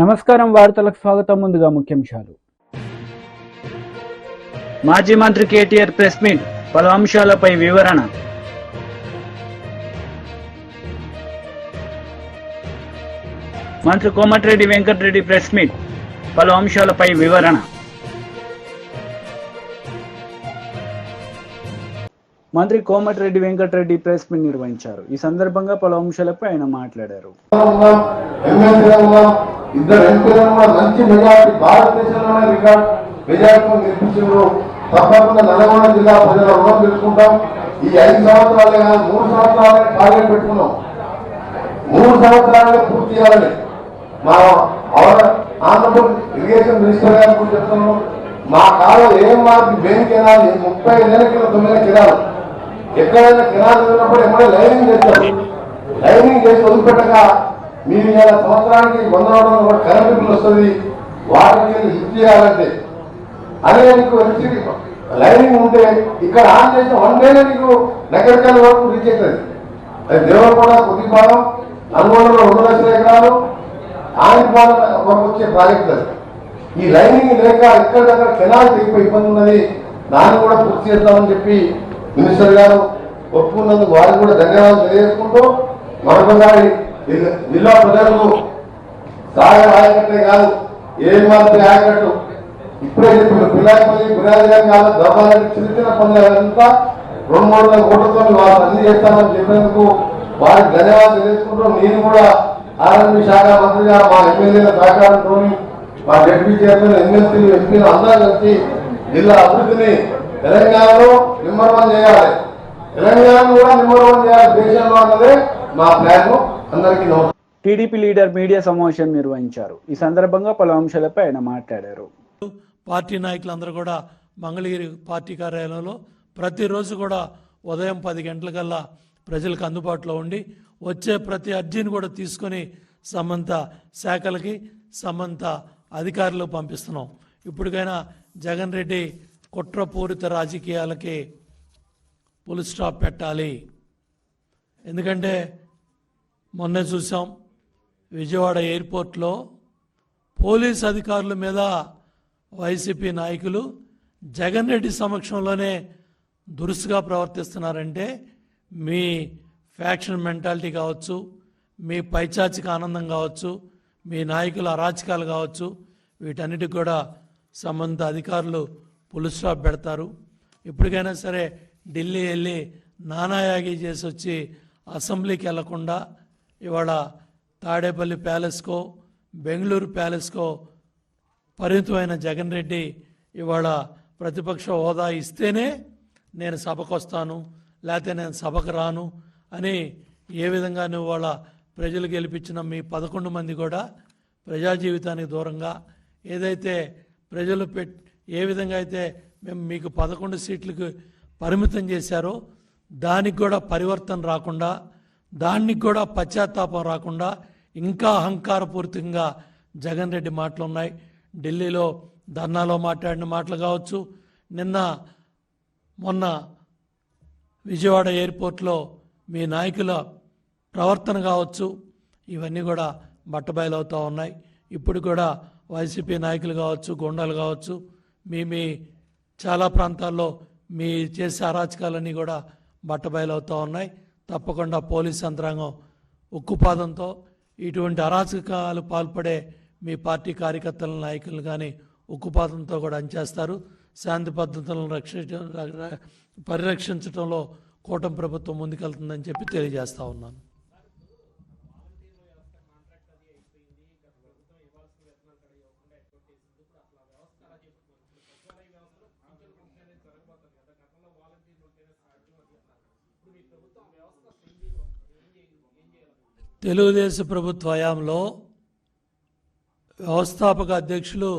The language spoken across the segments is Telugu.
నమస్కారం వార్తలకు స్వాగతం. ముందుగా ముఖ్యాంశాలు. మాజీ మంత్రి కేటీఆర్ ప్రెస్ మీట్, పలు అంశాలపై వివరణ. మంత్రి కోమటిరెడ్డి వెంకటరెడ్డి ప్రెస్ మీట్, పలు అంశాలపై వివరణ. మంత్రి కోమటిరెడ్డి వెంకటరెడ్డి ప్రెస్ మీట్ నిర్వహించారు. ఈ సందర్భంగా పలు అంశాలపై ఆయన మాట్లాడారు. ఇద్దరు ఎంపీలను కూడా మంచి మెజార్టీ, భారతదేశంలోనే రికార్డ్ మెజార్టీతో గెలిపించారు. తప్పకుండా నల్గొండ జిల్లా ప్రజల రుణం తెలుసుకుంటాం. ఈ 5 సంవత్సరాలే కాదు, 3 సంవత్సరాలే టార్గెట్ పెట్టుకున్నాం. 3 సంవత్సరాలే పూర్తి చేయాలని మా ఆంధ్రప్రదేశ్ ఇరిగేషన్ మినిస్టర్ గారు కూడా చెప్తున్నాం. మా కాలం ఏం మార్పు మెయిన్ కెనాల్ 35 కిలో 9 కెనాల్, ఎక్కడైనా కెనాల్ ఉన్నప్పుడు ఎప్పుడైనా లైనింగ్ చేస్తారు. లైనింగ్ చేసి వదిలిపెట్టక మీరు ఇలా సంవత్సరానికి 100 కరెంటు బిల్లు వస్తుంది. వాటికి లిఫ్ట్ చేయాలంటే అదే నీకు ఎలక్ట్రిసిటీ లైనింగ్ ఉంటే ఇక్కడ ఆన్ చేసిన 1 డేనే నీకు నగరికల్ వరకు రీచ్ అవుతుంది. అది దేవరకొండ కొద్ది భాగం, అనుగోడలో 2 లక్షల ఎకరాలు ఆంధ్రపాలెం వరకు వచ్చే ప్రాజెక్ట్ అది. ఈ లైనింగ్ లేక ఇక్కడ దగ్గర కెనాల్ తెగిపోయి ఇబ్బంది ఉన్నది. దాన్ని కూడా పూర్తి చేస్తామని చెప్పి మినిస్టర్ గారు ఒప్పుకున్నందుకు వారికి కూడా ధన్యవాదాలు తెలియజేసుకుంటూ మరొకసారి జిల్లా ప్రజలకు సాగర్ ఆయకట్టే కాదు, ఏం మార్పు ఆయకట్టు ఇప్పుడే చెప్పిన పిల్లాపల్లి బిరాజాన్ కాదు, దర్బాలంటే చిన్న చిన్న పనులంతా 200 కోట్లతో వాళ్ళు అన్ని చేస్తామని చెప్పినందుకు వారికి ధన్యవాదాలు తెలియజేసుకుంటూ నేను కూడా ఆర్ఎంపీ శాఖ మంత్రిగా మా ఎమ్మెల్యేల సహకారంతో మా డిప్యూటీ చైర్మన్, ఎమ్మెల్సీలు, ఎంపీలు అందరూ కలిసి జిల్లా అభివృద్ధిని తెలంగాణలో నెంబర్ 1 చేయాలి. తెలంగాణ కూడా నెంబర్ 1 చేయాలి దేశంలో అన్నదే మా ప్లాన్. అందరికీ నమస్కారం. టీడీపీ లీడర్ మీడియా సమావేశం నిర్వహించారు. ఈ సందర్భంగా పలు అంశాలపై ఆయన మాట్లాడారు. పార్టీ నాయకులందరూ కూడా మంగళగిరి పార్టీ కార్యాలయంలో ప్రతిరోజు కూడా ఉదయం 10 గంటలకల్లా ప్రజలకు అందుబాటులో ఉండి వచ్చే ప్రతి అర్జీని కూడా తీసుకొని సంబంధిత శాఖలకి సంబంధిత అధికారులకు పంపిస్తున్నాం. ఇప్పటికైనా జగన్ రెడ్డి కుట్రపూరిత రాజకీయాలకి ఫుల్ స్టాప్ పెట్టాలి. ఎందుకంటే మొన్నే చూసాం, విజయవాడ ఎయిర్పోర్ట్లో పోలీస్ అధికారుల మీద వైసీపీ నాయకులు జగన్ రెడ్డి సమక్షంలోనే దురుసుగా ప్రవర్తిస్తున్నారంటే మీ ఫ్యాక్షన్ మెంటాలిటీ కావచ్చు, మీ పైచాచిక ఆనందం కావచ్చు, మీ నాయకుల అరాచకాలు కావచ్చు, వీటన్నిటికి కూడా సంబంధిత అధికారులు ఫుల్ స్టాప్ పెడతారు. ఇప్పటికైనా సరే ఢిల్లీ వెళ్ళి నానాయాగి చేసి వచ్చి అసెంబ్లీకి వెళ్లకుండా ఇవాళ తాడేపల్లి ప్యాలెస్కో బెంగళూరు ప్యాలెస్కో పరిమితమైన జగన్ రెడ్డి ఇవాళ ప్రతిపక్ష హోదా ఇస్తేనే నేను సభకు వస్తాను, లేకపోతే నేను సభకు రాను అని ఏ విధంగా నువ్వు వాళ్ళ ప్రజలు గెలిపించిన మీ 11 మంది కూడా ప్రజా జీవితానికి దూరంగా ఏదైతే ప్రజలు ఏ విధంగా అయితే మేము మీకు 11 సీట్లకు పరిమితం చేశారో దానికి కూడా పరివర్తన రాకుండా, దానికి కూడా పశ్చాత్తాపం రాకుండా ఇంకా అహంకారపూరితంగా జగన్ రెడ్డి మాటలు ఉన్నాయి. ఢిల్లీలో ధర్నాలో మాట్లాడిన మాటలు కావచ్చు, మొన్న విజయవాడ ఎయిర్పోర్ట్లో మీ నాయకుల ప్రవర్తన కావచ్చు, ఇవన్నీ కూడా బట్టబయలవుతూ ఉన్నాయి. ఇప్పుడు కూడా వైసీపీ నాయకులు కావచ్చు, గుండాలు కావచ్చు, మీ చాలా ప్రాంతాల్లో మీ చేసే అరాచకాలన్నీ కూడా బట్టబయలవుతూ ఉన్నాయి. తప్పకుండా పోలీస్ యంత్రాంగం ఉక్కుపాదంతో ఇటువంటి అరాచకాలు పాల్పడే మీ పార్టీ కార్యకర్తల నాయకులను కానీ ఉక్కుపాదంతో కూడా అంచేస్తారు. శాంతి పద్ధతులను పరిరక్షించడంలో కూటమి ప్రభుత్వం ముందుకెళ్తుందని చెప్పి తెలియజేస్తూ ఉన్నాను. తెలుగుదేశం ప్రభుత్వ హయాంలో వ్యవస్థాపక అధ్యక్షులు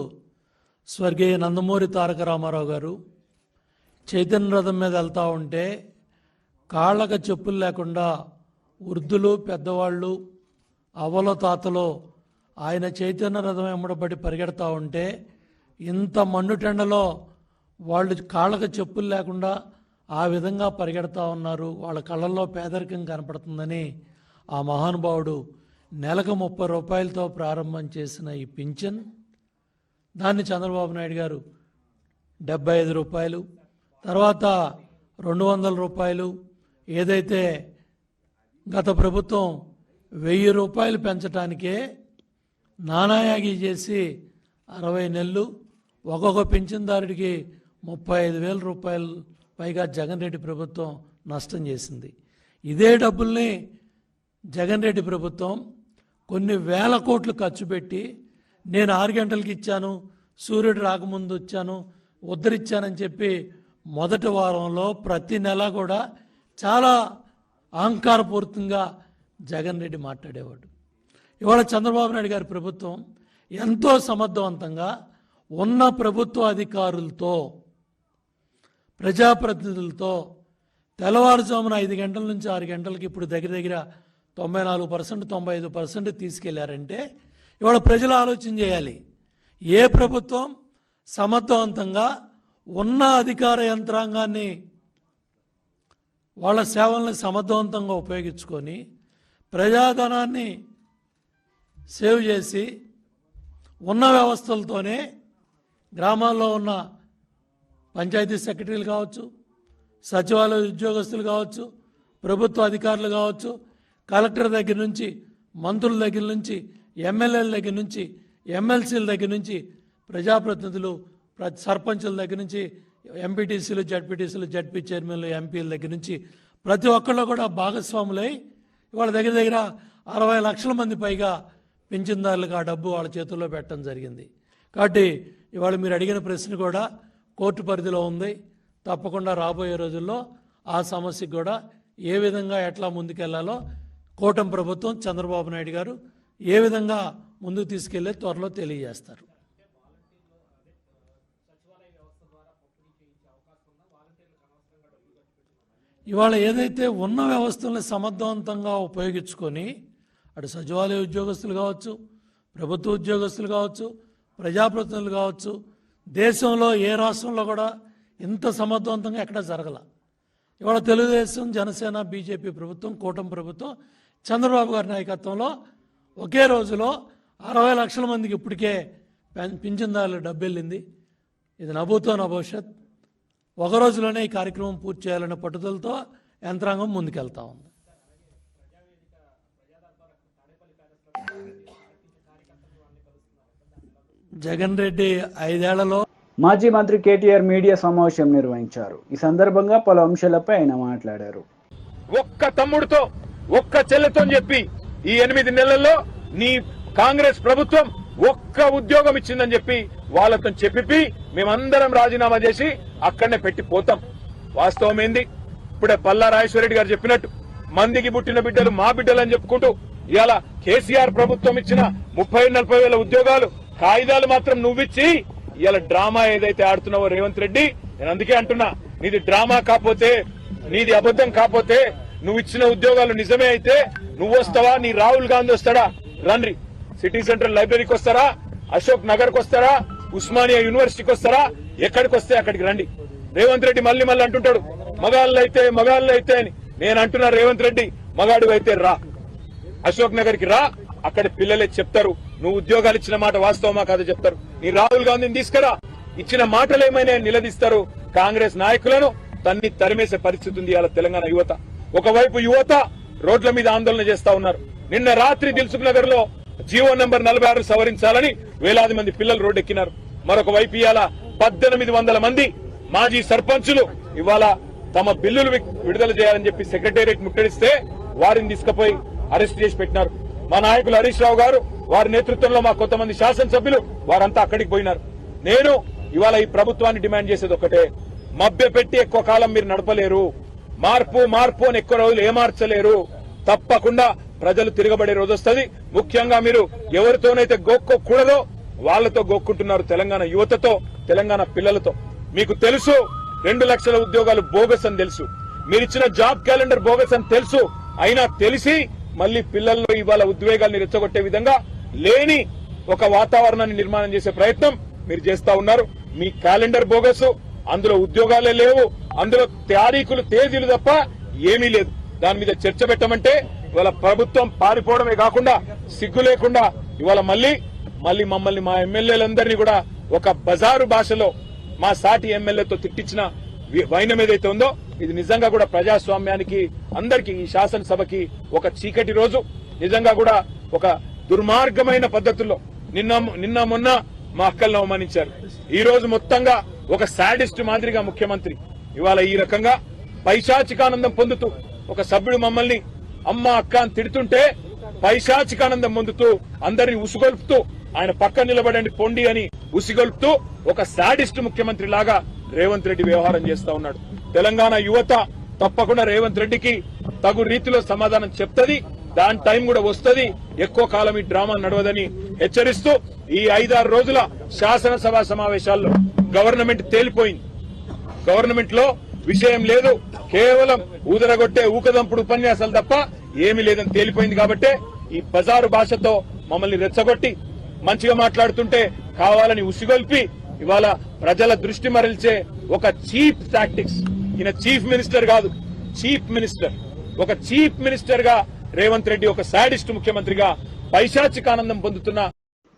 స్వర్గీయ నందమూరి తారక రామారావు గారు చైతన్య రథం మీద వెళ్తూ ఉంటే కాళ్ళకు చెప్పులు లేకుండా వృద్ధులు, పెద్దవాళ్ళు, అవ్వల తాతలు ఆయన చైతన్య రథం వెంబడబడి పరిగెడతా ఉంటే ఇంత మండుటెండలో వాళ్ళు కాళ్ళకు చెప్పులు లేకుండా ఆ విధంగా పరిగెడతా ఉన్నారు. వాళ్ళ కళ్ళల్లో పేదరికం కనపడుతుందని ఆ మహానుభావుడు నెలకు 30 రూపాయలతో ప్రారంభం చేసిన ఈ పింఛన్ దాన్ని చంద్రబాబు నాయుడు గారు 75 రూపాయలు, తర్వాత 200 రూపాయలు, ఏదైతే గత ప్రభుత్వం 1000 రూపాయలు పెంచడానికే నానాయాగి చేసి 60 నెలలు ఒక్కొక్క పింఛన్దారుడికి 35,000 రూపాయలు పైగా జగన్ రెడ్డి ప్రభుత్వం నష్టం చేసింది. ఇదే డబ్బుల్ని జగన్ రెడ్డి ప్రభుత్వం కొన్ని వేల కోట్లు ఖర్చు పెట్టి నేను 6 గంటలకి ఇచ్చాను, సూర్యుడు రాకముందు వచ్చాను, ఉద్ధరించానని చెప్పి మొదటి వారంలో ప్రతి నెల కూడా చాలా అహంకారపూరితంగా జగన్ రెడ్డి మాట్లాడేవాడు. ఇవాళ చంద్రబాబు నాయుడు గారి ప్రభుత్వం ఎంతో సమర్థవంతంగా ఉన్న ప్రభుత్వ అధికారులతో, ప్రజాప్రతినిధులతో తెల్లవారుజామున 5 గంటల నుంచి 6 గంటలకి ఇప్పుడు దగ్గర దగ్గర 94%, 95% తీసుకెళ్లారంటే ఇవాళ ప్రజలు ఆలోచన చేయాలి. ఏ ప్రభుత్వం సమర్థవంతంగా ఉన్న అధికార యంత్రాంగాన్ని వాళ్ళ సేవలను సమర్థవంతంగా ఉపయోగించుకొని ప్రజాధనాన్ని సేవ్ చేసి ఉన్న వ్యవస్థలతోనే గ్రామాల్లో ఉన్న పంచాయతీ సెక్రటరీలు కావచ్చు, సచివాలయ ఉద్యోగస్తులు కావచ్చు, ప్రభుత్వ అధికారులు కావచ్చు, కలెక్టర్ దగ్గర నుంచి, మంత్రుల దగ్గర నుంచి, ఎమ్మెల్యేల దగ్గర నుంచి, ఎమ్మెల్సీల దగ్గర నుంచి, ప్రజాప్రతినిధులు, సర్పంచుల దగ్గర నుంచి, ఎంపీటీసీలు, జడ్పీటీసీలు, జడ్పీ చైర్మన్లు, ఎంపీల దగ్గర నుంచి ప్రతి ఒక్కళ్ళు కూడా భాగస్వాములై వాళ్ళ దగ్గర దగ్గర 60 లక్షల మంది పైగా పింఛన్దారులకు ఆ డబ్బు వాళ్ళ చేతుల్లో పెట్టడం జరిగింది. కాబట్టి ఇవాళ మీరు అడిగిన ప్రశ్న కూడా కోర్టు పరిధిలో ఉంది. తప్పకుండా రాబోయే రోజుల్లో ఆ సమస్యకు కూడా ఏ విధంగా ఎట్లా ముందుకెళ్లాలో కూటమి ప్రభుత్వం, చంద్రబాబు నాయుడు గారు ఏ విధంగా ముందుకు తీసుకెళ్లే త్వరలో తెలియజేస్తారు. ఇవాళ ఏదైతే ఉన్న వ్యవస్థలను సమర్థవంతంగా ఉపయోగించుకొని అటు సచివాలయ ఉద్యోగస్తులు కావచ్చు, ప్రభుత్వ ఉద్యోగస్తులు కావచ్చు, ప్రజాప్రతినిధులు కావచ్చు, దేశంలో ఏ రాష్ట్రంలో కూడా ఇంత సమర్థవంతంగా ఎక్కడా జరగల. ఇవాళ తెలుగుదేశం, జనసేన, బీజేపీ ప్రభుత్వం, కూటమి ప్రభుత్వం, చంద్రబాబు గారి నాయకత్వంలో ఒకే రోజులో 60 లక్షల మందికి ఇప్పటికే పింఛన్దారులు డబ్బు వెళ్ళింది. ఇది నభూతో నభవిష్యత్. ఒక రోజులోనే ఈ కార్యక్రమం పూర్తి చేయాలనే పట్టుదలతో యంత్రాంగం ముందుకెళ్తా ఉంది. జగన్ రెడ్డి 5 ఏళ్లలో మాజీ మంత్రి కేటీఆర్ మీడియా సమావేశం నిర్వహించారు. ఈ సందర్భంగా పలు అంశాలపై ఆయన మాట్లాడారు. ఒక్క తమ్ముడితో, ఒక్క చెల్లెతో చెప్పి ఈ 8 నెలల్లో నీ కాంగ్రెస్ ప్రభుత్వం ఒక్క ఉద్యోగం ఇచ్చిందని చెప్పి వాళ్ళతో చెప్పి మేమందరం రాజీనామా చేసి అక్కడనే పెట్టి పోతాం. వాస్తవం ఏంది? ఇప్పుడే పల్లా రాజేశ్వరరెడ్డి గారు చెప్పినట్టు మందికి పుట్టిన బిడ్డలు మా బిడ్డలు అని చెప్పుకుంటూ ఇవాళ కేసీఆర్ ప్రభుత్వం ఇచ్చిన 30-40 వేల ఉద్యోగాలు కాగితాలు మాత్రం నువ్విచ్చి ఇవాళ డ్రామా ఏదైతే ఆడుతున్నావో రేవంత్ రెడ్డి, నేను అందుకే అంటున్నా, నీది డ్రామా కాకపోతే, నీది అబద్ధం కాకపోతే, నువ్వు ఇచ్చిన ఉద్యోగాలు నిజమే అయితే నువ్వు వస్తావా, నీ రాహుల్ గాంధీ వస్తాడా? రండి, సిటీ సెంట్రల్ లైబ్రరీకి వస్తారా, అశోక్ నగర్ కు వస్తారా, ఉస్మానియా యూనివర్సిటీకి వస్తారా, ఎక్కడికి వస్తే అక్కడికి రండి. రేవంత్ రెడ్డి మళ్ళీ అంటుంటాడు మగాళ్ళు అయితే అని. నేను అంటున్నా, రేవంత్ రెడ్డి మగాడు అయితే రా, అశోక్ నగర్ కి రా, అక్కడ పిల్లలే చెప్తారు నువ్వు ఉద్యోగాలు ఇచ్చిన మాట వాస్తవమా కాదో చెప్తారు. నీ రాహుల్ గాంధీని తీసుకురా, ఇచ్చిన మాటలు ఏమైనా నిలదీస్తారు. కాంగ్రెస్ నాయకులను తరిమేసే పరిస్థితి ఉంది ఇవాళ తెలంగాణ యువత. ఒకవైపు యువత రోడ్ల మీద ఆందోళన చేస్తా ఉన్నారు. నిన్న రాత్రి దిల్సుఖ్ నగర్ లో జీవో నంబర్ 46 సవరించాలని వేలాది మంది పిల్లలు రోడ్డెక్కినారు. మరొక వైపు ఇవాళ 1800 మంది మాజీ సర్పంచులు ఇవాళ తమ బిల్లులు విడుదల చేయాలని చెప్పి సెక్రటేరియట్ ముట్టడిస్తే వారిని తీసుకుపోయి అరెస్ట్ చేసి పెట్టినారు. మా నాయకులు హరీష్ రావు గారు, వారి నేతృత్వంలో మా కొంతమంది శాసనసభ్యులు వారంతా అక్కడికి పోయినారు. నేను ఇవాళ ఈ ప్రభుత్వాన్ని డిమాండ్ చేసేది ఒకటే, మభ్య పెట్టి ఎక్కువ కాలం మీరు నడపలేరు. మార్పు అని ఎక్కువ రోజులు ఏమార్చలేరు. తప్పకుండా ప్రజలు తిరగబడే రోజు వస్తుంది. ముఖ్యంగా మీరు ఎవరితోనైతే గోక్కోకూడదో వాళ్లతో గోక్కుంటున్నారు, తెలంగాణ యువతతో, తెలంగాణ పిల్లలతో. మీకు తెలుసు 2 లక్షల ఉద్యోగాలు బోగస్ అని తెలుసు, మీరిచ్చిన జాబ్ క్యాలెండర్ బోగస్ అని తెలుసు. అయినా తెలిసి మళ్లీ పిల్లల్లో ఇవాళ ఉద్వేగాల్ని రెచ్చగొట్టే విధంగా లేని ఒక వాతావరణాన్ని నిర్మాణం చేసే ప్రయత్నం మీరు చేస్తా ఉన్నారు. మీ క్యాలెండర్ బోగస్, అందులో ఉద్యోగాలే లేవు, అందులో తారీఖులు తేదీలు తప్ప ఏమీ లేదు. దాని మీద చర్చ పెట్టమంటే ఇవాళ ప్రభుత్వం పారిపోవడమే కాకుండా సిగ్గు లేకుండా ఇవాళ మళ్ళీ మమ్మల్ని మా ఎమ్మెల్యేలందరినీ కూడా ఒక బజారు భాషలో మా సాటి ఎమ్మెల్యేతో తిట్టించిన వైనం ఏదైతే ఉందో ఇది నిజంగా కూడా ప్రజాస్వామ్యానికి అందరికీ ఈ శాసనసభకి ఒక చీకటి రోజు. నిజంగా కూడా ఒక దుర్మార్గమైన పద్ధతుల్లో నిన్న మొన్న మా అక్కలను అవమానించారు. ఈ రోజు మొత్తంగా ఒక సాడిస్ట్ మాదిరిగా ముఖ్యమంత్రి ఇవాళ ఈ రకంగా పైశాచికానందం పొందుతూ ఒక సభ్యుడు మమ్మల్ని అమ్మ అక్క అని తిడుతుంటే పైశాచికానందం పొందుతూ అందరిని ఉసుగొల్పుతూ ఆయన పక్కన నిలబడండి పొండి అని ఉసిగొల్పుతూ ఒక సాడిస్ట్ ముఖ్యమంత్రి లాగా రేవంత్ రెడ్డి వ్యవహారం చేస్తా ఉన్నాడు. తెలంగాణ యువత తప్పకుండా రేవంత్ రెడ్డికి తగు రీతిలో సమాధానం చెప్తది. దాని టైం కూడా వస్తుంది. ఎక్కువ కాలం ఈ డ్రామా నడవదని హెచ్చరిస్తూ ఈ 5-6 రోజుల శాసనసభ సమావేశాల్లో గవర్నమెంట్ తేలిపోయింది. గవర్నమెంట్ లో విషయం లేదు, కేవలం ఊదరగొట్టే ఊకదంపుడు ఉపన్యాసాలు తప్ప ఏమీ లేదని తేలిపోయింది. కాబట్టే ఈ బజారు భాషతో మమ్మల్ని రెచ్చగొట్టి మంచిగా మాట్లాడుతుంటే కావాలని ఉసిగొల్పి ఇవాళ ప్రజల దృష్టి మరల్చే ఒక చీప్ టాక్టిక్స్. ఈయన చీఫ్ మినిస్టర్ కాదు, చీఫ్ మినిస్టర్. ఒక చీఫ్ మినిస్టర్ గా రేవంత్ రెడ్డి ఒక సాడిస్ట్ ముఖ్యమంత్రిగా పైశాచికానందం పొందుతున్న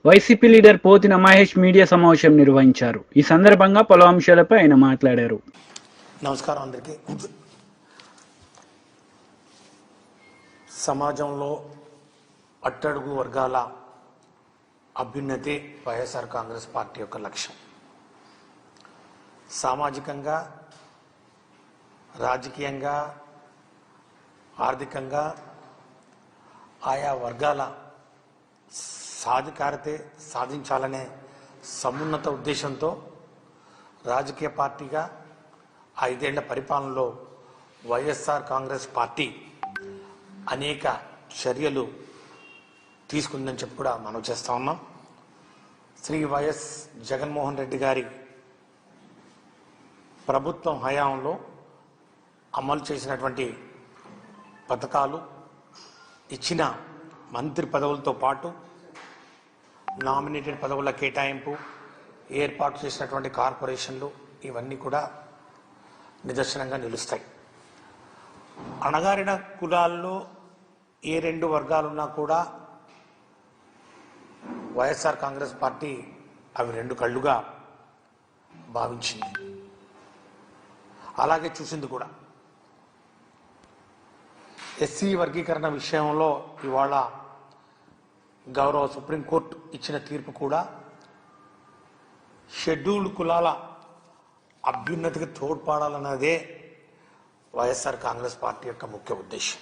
YCP leader Pothina Mahesh media సమావేశం నిర్వహించారు. ఈ సందర్భంగా పలు అంశాలపై ఆయన మాట్లాడారు. నమస్కారం అందరికీ. సమాజంలో అట్టడుగు వర్గాల అభ్యున్నతి వైఎస్ఆర్ కాంగ్రెస్ పార్టీ యొక్క లక్ష్యం. సామాజికంగా, రాజకీయంగా, ఆర్థికంగా ఆయా వర్గాల సాధికారతే సాధించాలనే సమున్నత ఉద్దేశంతో రాజకీయ పార్టీగా 5 ఏళ్ల పరిపాలనలో వైఎస్ఆర్ కాంగ్రెస్ పార్టీ అనేక చర్యలు తీసుకుందని చెప్పి కూడా మనం చేస్తా ఉన్నాం. శ్రీ వైఎస్ జగన్మోహన్ రెడ్డి గారి ప్రభుత్వం హయాంలో అమలు చేసినటువంటి పథకాలు, ఇచ్చిన మంత్రి పదవులతో పాటు నామినేటెడ్ పదవుల కేటాయింపు, ఏర్పాటు చేసినటువంటి కార్పొరేషన్లు ఇవన్నీ కూడా నిదర్శనంగా నిలుస్తాయి. అణగారిన కులాల్లో ఏ 2 వర్గాలున్నా కూడా వైఎస్ఆర్ కాంగ్రెస్ పార్టీ అవి 2 కళ్ళుగా భావించింది. అలాగే చూసింది కూడా. ఎస్సీ వర్గీకరణ విషయంలో ఇవాళ గౌరవ సుప్రీంకోర్టు ఇచ్చిన తీర్పు కూడా షెడ్యూల్డ్ కులాల అభ్యున్నతికి తోడ్పడాలన్నదే వైఎస్ఆర్ కాంగ్రెస్ పార్టీ యొక్క ముఖ్య ఉద్దేశం.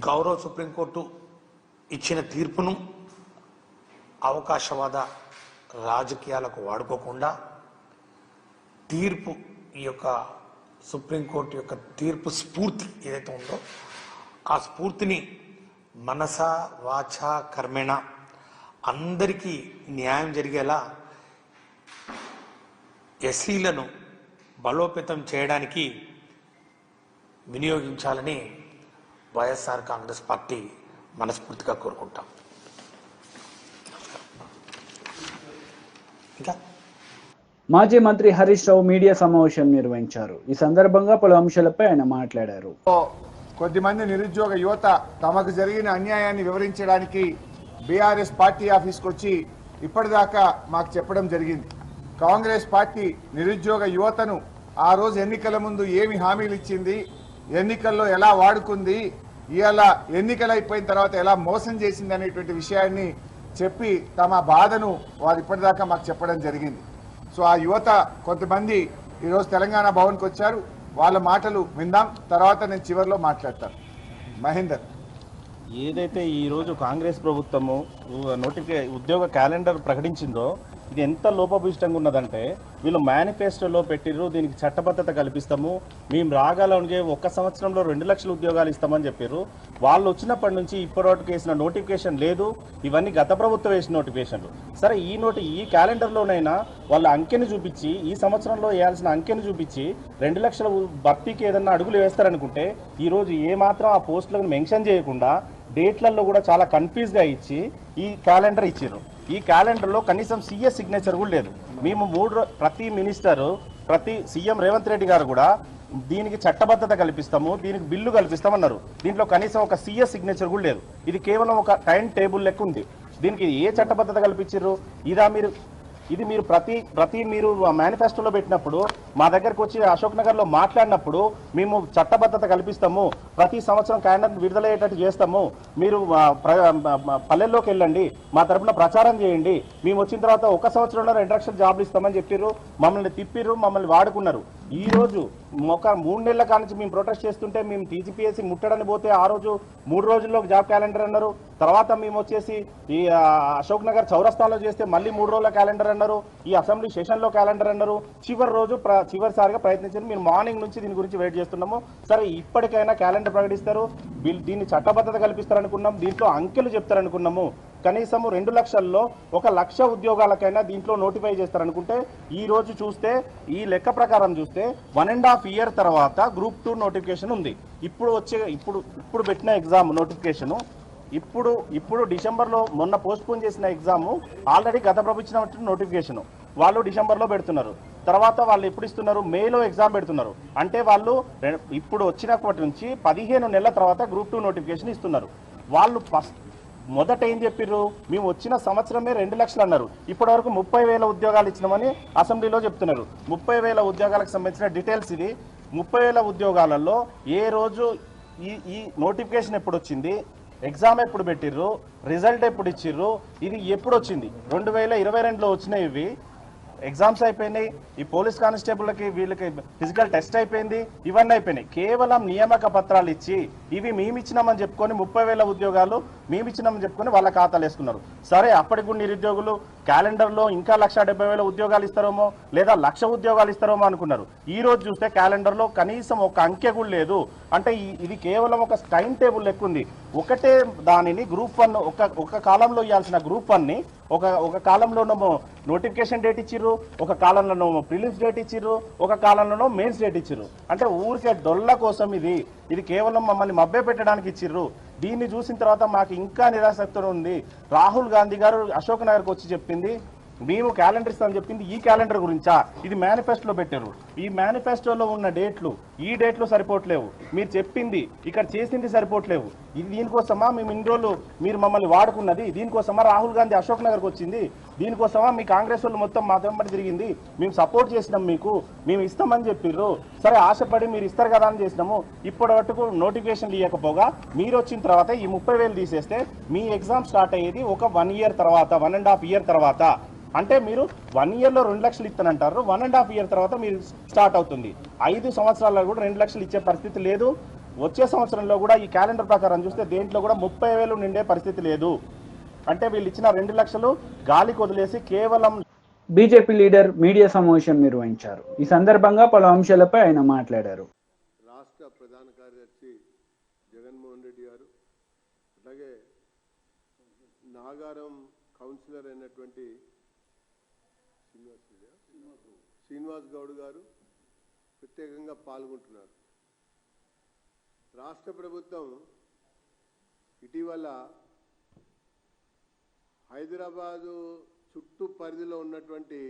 గౌరవ సుప్రీంకోర్టు ఇచ్చిన తీర్పును అవకాశవాద రాజకీయాలకు వాడుకోకుండా తీర్పు, ఈ యొక్క సుప్రీంకోర్టు యొక్క తీర్పు స్ఫూర్తి ఏదైతే ఉందో ఆ స్ఫూర్తిని మనస వాచ కర్మేణ అందరికీ న్యాయం జరిగేలా ఎస్సీలను బలోపేతం చేయడానికి వినియోగించాలని వైఎస్ఆర్ కాంగ్రెస్ పార్టీ మనస్ఫూర్తిగా కోరుకుంటాం. ఇంకా మాజీ మంత్రి హరీష్ రావు మీడియా సమావేశం నిర్వహించారు. ఈ సందర్భంగా పలు అంశాలపై ఆయన మాట్లాడారు. కొద్దిమంది నిరుద్యోగ యువత తమకు జరిగిన అన్యాయాన్ని వివరించడానికి బీఆర్ఎస్ పార్టీ ఆఫీస్కి వచ్చి ఇప్పటిదాకా మాకు చెప్పడం జరిగింది. కాంగ్రెస్ పార్టీ నిరుద్యోగ యువతను ఆ రోజు ఎన్నికల ముందు ఏమి హామీలు ఇచ్చింది, ఎన్నికల్లో ఎలా వాడుకుంది, ఇవాళ ఎన్నికలు అయిపోయిన తర్వాత ఎలా మోసం చేసింది అనేటువంటి విషయాన్ని చెప్పి తమ బాధను వారు ఇప్పటిదాకా మాకు చెప్పడం జరిగింది. సో ఆ యువత కొంతమంది ఈరోజు తెలంగాణ భవన్కి వచ్చారు. వాళ్ళ మాటలు విందాం, తర్వాత నేను చివరిలో మాట్లాడతాను. మహేందర్, ఏదైతే ఈరోజు కాంగ్రెస్ ప్రభుత్వము ఉద్యోగ క్యాలెండర్ ప్రకటించిందో ఇది ఎంత లోపభూయిష్టంగా ఉన్నదంటే, వీళ్ళు మేనిఫెస్టోలో పెట్టిర్రు దీనికి చట్టబద్ధత కల్పిస్తాము, మేము రాగలంటే 1 సంవత్సరంలో 2 లక్షల ఉద్యోగాలు ఇస్తామని చెప్పారు. వాళ్ళు వచ్చినప్పటి నుంచి ఇప్పటివరకు వేసిన నోటిఫికేషన్ లేదు. ఇవన్నీ గత ప్రభుత్వం వేసిన నోటిఫికేషన్లు. సరే, ఈ క్యాలెండర్లోనైనా వాళ్ళ అంకెను చూపించి, ఈ సంవత్సరంలో వేయాల్సిన అంకెను చూపించి 2 లక్షల భర్తీకి ఏదన్నా అడుగులు వేస్తారనుకుంటే ఈరోజు ఏమాత్రం ఆ పోస్టులను మెన్షన్ చేయకుండా డేట్లలో కూడా చాలా కన్ఫ్యూజ్గా ఇచ్చి ఈ క్యాలెండర్ ఇచ్చారు. ఈ క్యాలెండర్లో కనీసం సీఎస్ సిగ్నేచర్ కూడా లేదు. మేము ప్రతి మినిస్టరు ప్రతి సీఎం రేవంత్ రెడ్డి గారు కూడా దీనికి చట్టబద్ధత కల్పిస్తాము, దీనికి బిల్లు కల్పిస్తామన్నారు. దీంట్లో కనీసం ఒక సీఎస్ సిగ్నేచర్ కూడా లేదు. ఇది కేవలం ఒక టైం టేబుల్ లెక్క ఉంది. దీనికి ఏ చట్టబద్ధత కల్పించారు? ఇది మీరు ప్రతి మీరు మేనిఫెస్టోలో పెట్టినప్పుడు మా దగ్గరకు వచ్చి అశోక్ నగర్లో మాట్లాడినప్పుడు మేము చట్టబద్ధత కల్పిస్తాము, ప్రతి సంవత్సరం క్యాలెండర్ విడుదలయ్యేటట్టు చేస్తాము, మీరు పల్లెల్లోకి వెళ్ళండి, మా తరపున ప్రచారం చేయండి, మేము వచ్చిన తర్వాత 1 సంవత్సరంలో 2 లక్షల జాబ్లు ఇస్తామని చెప్పారు. మమ్మల్ని తిప్పిర్రు, మమ్మల్ని వాడుకున్నారు. ఈ రోజు ఒక 3 నెలల కానించి మేము ప్రొటెస్ట్ చేస్తుంటే మేము టీజీపీఎస్సీ ముట్టడని పోతే ఆ రోజు 3 రోజుల్లో జాబ్ క్యాలెండర్ అన్నారు. తర్వాత మేము వచ్చేసి ఈ అశోక్ నగర్ చౌరస్తాలో చేస్తే మళ్ళీ 3 రోజుల క్యాలెండర్ అన్నారు. ఈ అసెంబ్లీ సెషన్లో క్యాలెండర్ అన్నారు. చివరి రోజు చివరిసారిగా ప్రయత్నించారు. మీరు మార్నింగ్ నుంచి దీని గురించి వెయిట్ చేస్తున్నాము. సరే, ఇప్పటికైనా క్యాలెండర్ ప్రకటిస్తారు, దీన్ని చట్టబద్ధత కల్పిస్తారనుకున్నాం, దీంట్లో అంకెలు చెప్తారనుకున్నాము. కనీసం 2 లక్షల్లో 1 లక్ష ఉద్యోగాలకైనా దీంట్లో నోటిఫై చేస్తారనుకుంటే ఈ రోజు చూస్తే, ఈ లెక్క ప్రకారం చూస్తే 1.5 ఇయర్ తర్వాత గ్రూప్ 2 నోటిఫికేషన్ ఉంది. ఇప్పుడు పెట్టిన ఎగ్జామ్ నోటిఫికేషను ఇప్పుడు డిసెంబర్లో మొన్న పోస్ట్పోన్ చేసిన ఎగ్జామ్ ఆల్రెడీ గత ప్రభుత్వం నోటిఫికేషన్ వాళ్ళు డిసెంబర్లో పెడుతున్నారు. తర్వాత వాళ్ళు ఎప్పుడు ఇస్తున్నారు? మేలో ఎగ్జామ్ పెడుతున్నారు. అంటే వాళ్ళు ఇప్పుడు వచ్చినప్పటి నుంచి 15 నెలల తర్వాత గ్రూప్ 2 నోటిఫికేషన్ ఇస్తున్నారు. వాళ్ళు మొదట ఏం చెప్పారు? మేము వచ్చిన సంవత్సరమే 2 లక్షలు అన్నారు. ఇప్పటి వరకు 30,000 ఉద్యోగాలు ఇచ్చినామని అసెంబ్లీలో చెప్తున్నారు. 30,000 ఉద్యోగాలకు సంబంధించిన డీటెయిల్స్ ఇది. 30,000 ఉద్యోగాలలో ఏ రోజు ఈ నోటిఫికేషన్ ఎప్పుడు వచ్చింది, ఎగ్జామ్ ఎప్పుడు పెట్టిర్రు, రిజల్ట్ ఎప్పుడు ఇచ్చిర్రు, ఇది ఎప్పుడు వచ్చింది? 2022లో వచ్చినాయి. ఇవి ఎగ్జామ్స్ అయిపోయినాయి. ఈ పోలీస్ కానిస్టేబుల్కి వీళ్ళకి ఫిజికల్ టెస్ట్ అయిపోయింది. ఇవన్నీ అయిపోయినాయి. కేవలం నియామక పత్రాలు ఇచ్చి ఇవి మేమిచ్చినామని చెప్పుకొని 30,000 ఉద్యోగాలు మేమిచ్చినామని చెప్పుకొని వాళ్ళ ఖాతాలు వేసుకున్నారు. సరే, అప్పటికి కూడా నిరుద్యోగులు క్యాలెండర్లో ఇంకా 1,70,000 ఉద్యోగాలు ఇస్తారేమో, లేదా 1,00,000 ఉద్యోగాలు ఇస్తారేమో అనుకున్నారు. ఈ రోజు చూస్తే క్యాలెండర్లో కనీసం ఒక అంకె కూడా లేదు. అంటే ఇది కేవలం ఒక టైం టేబుల్ లెక్క ఉంది. ఒకటే దానిని గ్రూప్ 1 ఒక కాలంలో ఇవ్వాల్సిన గ్రూప్ 1ని ఒక కాలంలోనేమో నోటిఫికేషన్ డేట్ ఇచ్చిర్రు, ఒక కాలంలోనేమో ప్రిలిమ్స్ డేట్ ఇచ్చిర్రు, ఒక కాలంలోనో మెయిన్స్ డేట్ ఇచ్చిర్రు. అంటే ఊరికే డొల్ల కోసం ఇది కేవలం మమ్మల్ని మభ్య పెట్టడానికి ఇచ్చిర్రు. దీన్ని చూసిన తర్వాత మాకు ఇంకా నిరాసక్తి ఉంది. రాహుల్ గాంధీ గారు అశోక్ నగర్కి వచ్చి చెప్పింది మేము క్యాలెండర్ ఇస్తామని చెప్పింది ఈ క్యాలెండర్ గురించా? ఇది మేనిఫెస్టోలో పెట్టారు. ఈ మేనిఫెస్టోలో ఉన్న ఈ డేట్లు సరిపోవట్లేవు. మీరు చెప్పింది ఇక్కడ చేసింది సరిపోవట్లేవు. దీనికోసమా మేము ఇన్ని రోజులు మీరు మమ్మల్ని వాడుకున్నది? దీనికోసమా రాహుల్ గాంధీ అశోక్ నగర్కి వచ్చింది? దీనికోసమా మీ కాంగ్రెస్ వాళ్ళు మొత్తం మా వెంబడి తిరిగింది? మేము సపోర్ట్ చేసినాం, మేము ఇస్తామని చెప్పిర్రు. సరే, ఆశపడి మీరు ఇస్తారు కదా అని చేసినాము. ఇప్పటి వరకు నోటిఫికేషన్ ఇవ్వకపోగా మీరు వచ్చిన తర్వాత ఈ 30,000 తీసేస్తే మీ ఎగ్జామ్ స్టార్ట్ అయ్యేది ఒక 1 ఇయర్ తర్వాత, 1.5 ఇయర్ తర్వాత. అంటే మీరు 1 ఇయర్లో 2 లక్షలు ఇస్తానంటారు, 1.5 ఇయర్ తర్వాత మీరు స్టార్ట్ అవుతుంది. 5 సంవత్సరాల్లో కూడా 2 లక్షలు ఇచ్చే పరిస్థితి లేదు. వచ్చే సంవత్సరంలో కూడా ఈ క్యాలెండర్ ప్రకారం చూస్తే దేంట్లో కూడా 30,000 నిండే పరిస్థితి లేదు. అంటే వీళ్ళు ఇచ్చిన 2 లక్షలు గాలికి వదిలేసి కేవలం. బీజేపీ లీడర్ మీడియా సమావేశం నిర్వహించారు. ఈ సందర్భంగా పలు అంశాలపై ఆయన మాట్లాడారు. రాష్ట్ర ప్రధాన కార్యదర్శి జగన్మోహన్ రెడ్డి గారు, అలాగే నాగారం కౌన్సిలర్ అయినటువంటి శ్రీనివాస్ గౌడ్ గారు ప్రత్యేకంగా పాల్గొంటున్నారు. రాష్ట్ర ప్రభుత్వం ఇటీవల హైదరాబాదు చుట్టూ పరిధిలో ఉన్నటువంటి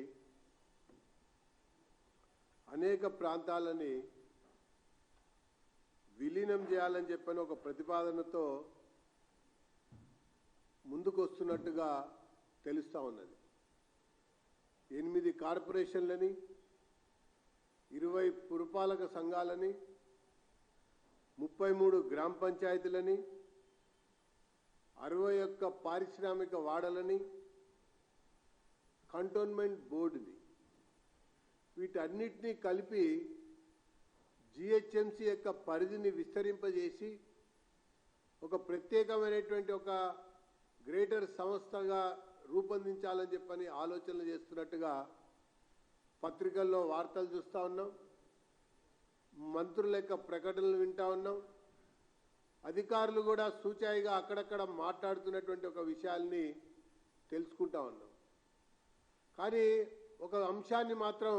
అనేక ప్రాంతాలని విలీనం చేయాలని చెప్పని ఒక ప్రతిపాదనతో ముందుకు వస్తున్నట్టుగా తెలుస్తూ ఉన్నది. 8 కార్పొరేషన్లని, 20 పురపాలక సంఘాలని, 33 గ్రామ పంచాయతీలని, 61 పారిశ్రామిక వాడలని, కంటోన్మెంట్ బోర్డుని, వీటన్నిటినీ కలిపి జిహెచ్ఎంసీ యొక్క పరిధిని విస్తరింపజేసి ఒక ప్రత్యేకమైనటువంటి ఒక గ్రేటర్ సంస్థగా రూపొందించాలని చెప్పని ఆలోచనలు చేస్తున్నట్టుగా పత్రికల్లో వార్తలు చూస్తూ ఉన్నాం. మంత్రుల యొక్క ప్రకటనలు వింటూ ఉన్నాం. అధికారులు కూడా సూచాయిగా అక్కడక్కడ మాట్లాడుతున్నటువంటి ఒక విషయాల్ని తెలుసుకుంటా ఉన్నాం. కానీ ఒక అంశాన్ని మాత్రం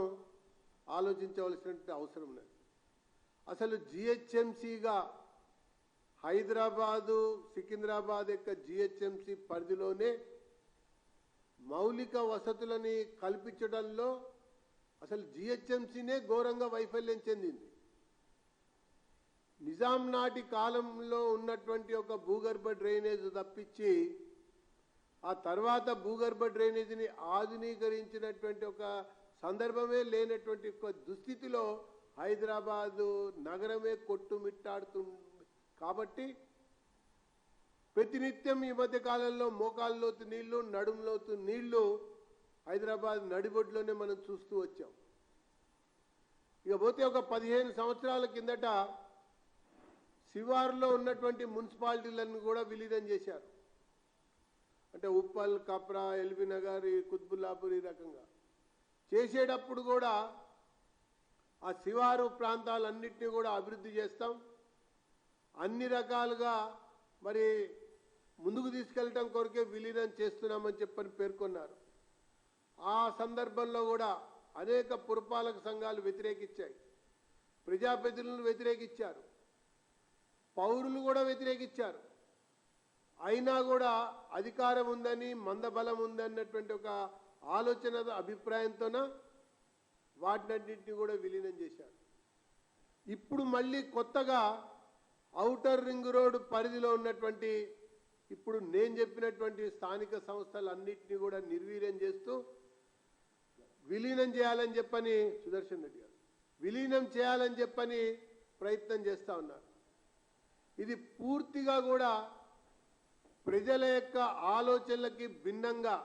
ఆలోచించవలసినటువంటి అవసరం ఉన్నది. అసలు జిహెచ్ఎంసీగా హైదరాబాదు, సికింద్రాబాద్ యొక్క జిహెచ్ఎంసీ పరిధిలోనే మౌలిక వసతులని కల్పించడంలో అసలు జిహెచ్ఎంసీనే ఘోరంగా వైఫల్యం చెందింది. నిజాం నాటి కాలంలో ఉన్నటువంటి ఒక భూగర్భ డ్రైనేజ్ తప్పించి ఆ తర్వాత భూగర్భ డ్రైనేజీని ఆధునీకరించినటువంటి ఒక సందర్భమే లేనటువంటి ఒక దుస్థితిలో హైదరాబాదు నగరమే కొట్టుమిట్టాడుతుంది. కాబట్టి ప్రతినిత్యం ఈ మధ్య కాలంలో మోకాల్లోతు నీళ్లు, నడుంలోతు నీళ్లు హైదరాబాద్ నడిబొడ్లోనే మనం చూస్తూ వచ్చాం. ఇకపోతే ఒక 15 సంవత్సరాల కిందట శివారులో ఉన్నటువంటి మున్సిపాలిటీలను కూడా విలీనం చేశారు. అంటే ఉప్పల్, కప్రా, ఎల్బీ నగర్, కుత్బుల్లాపూర్ ఈ రకంగా చేసేటప్పుడు కూడా ఆ శివారు ప్రాంతాలన్నింటినీ కూడా అభివృద్ధి చేస్తాం, అన్ని రకాలుగా మరి ముందుకు తీసుకెళ్ళటం కొరకే విలీనం చేస్తున్నామని చెప్పని పేర్కొన్నారు. ఆ సందర్భంలో కూడా అనేక పురపాలక సంఘాలు వ్యతిరేకించాయి, ప్రజాప్రతినిధులు వ్యతిరేకించారు, పౌరులు కూడా వ్యతిరేకించారు. అయినా కూడా అధికారం ఉందని, మందబలం ఉందన్నటువంటి ఒక ఆలోచన అభిప్రాయంతోన వాటినన్నింటినీ కూడా విలీనం చేశారు. ఇప్పుడు మళ్ళీ కొత్తగా ఔటర్ రింగ్ రోడ్ పరిధిలో ఉన్నటువంటి ఇప్పుడు నేను చెప్పినటువంటి స్థానిక సంస్థలన్నింటినీ కూడా నిర్వీర్యం చేస్తూ విలీనం చేయాలని చెప్పని సుదర్శన్ రెడ్డి గారు విలీనం చేయాలని చెప్పని ప్రయత్నం చేస్తూ ఉన్నారు. ఇది పూర్తిగా కూడా ప్రజల యొక్క ఆలోచనలకి భిన్నంగా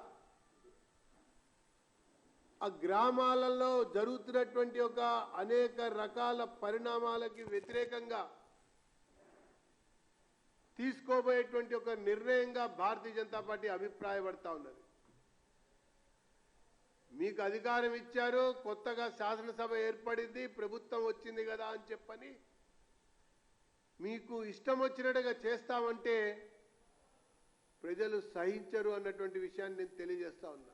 ఆ గ్రామాలలో జరుగుతున్నటువంటి ఒక అనేక రకాల పరిణామాలకి వ్యతిరేకంగా తీసుకోబోయేటువంటి ఒక నిర్ణయంగా భారతీయ జనతా పార్టీ అభిప్రాయపడతా ఉన్నది. మీకు అధికారం ఇచ్చారు, కొత్తగా శాసనసభ ఏర్పడింది, ప్రభుత్వం వచ్చింది కదా అని చెప్పని మీకు ఇష్టం వచ్చినట్టుగా చేస్తామంటే ప్రజలు సహించరు అన్నటువంటి విషయాన్ని నేను తెలియజేస్తా ఉన్నా.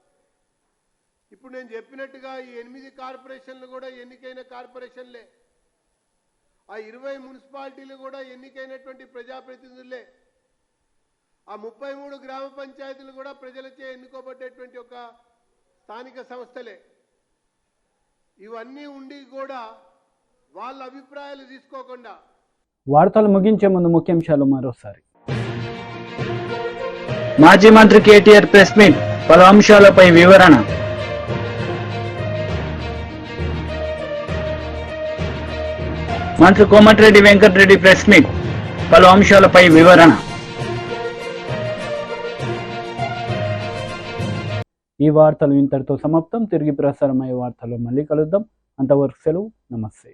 ఇప్పుడు నేను చెప్పినట్టుగా ఈ 8 కార్పొరేషన్లు కూడా ఎన్నికైన కార్పొరేషన్లే, ఆ 20 మున్సిపాలిటీలు కూడా ఎన్నికైనటువంటి ప్రజాప్రతినిధులే, ఆ 33 గ్రామ పంచాయతీలు కూడా ప్రజలచే ఎన్నుకోబడ్డటువంటి ఒక స్థానిక సంస్థలే. ఇవన్నీ ఉండి కూడా వాళ్ళ అభిప్రాయాలు తీసుకోకుండా వార్తలు ముగించే ముందు ముఖ్యాంశాలు మరోసారి. మాజీ మంత్రి కేటీఆర్ ప్రెస్ మీట్, పలు అంశాలపై వివరణ. మంత్రి కోమటిరెడ్డి వెంకటరెడ్డి ప్రెస్ మీట్, పలు అంశాలపై వివరణ. ఈ వార్తలు ఇంతటితో సమాప్తం. తిరిగి ప్రసారమయ్యే వార్తలు మళ్ళీ కలుద్దాం. అంతవరకు సెలవు. నమస్తే.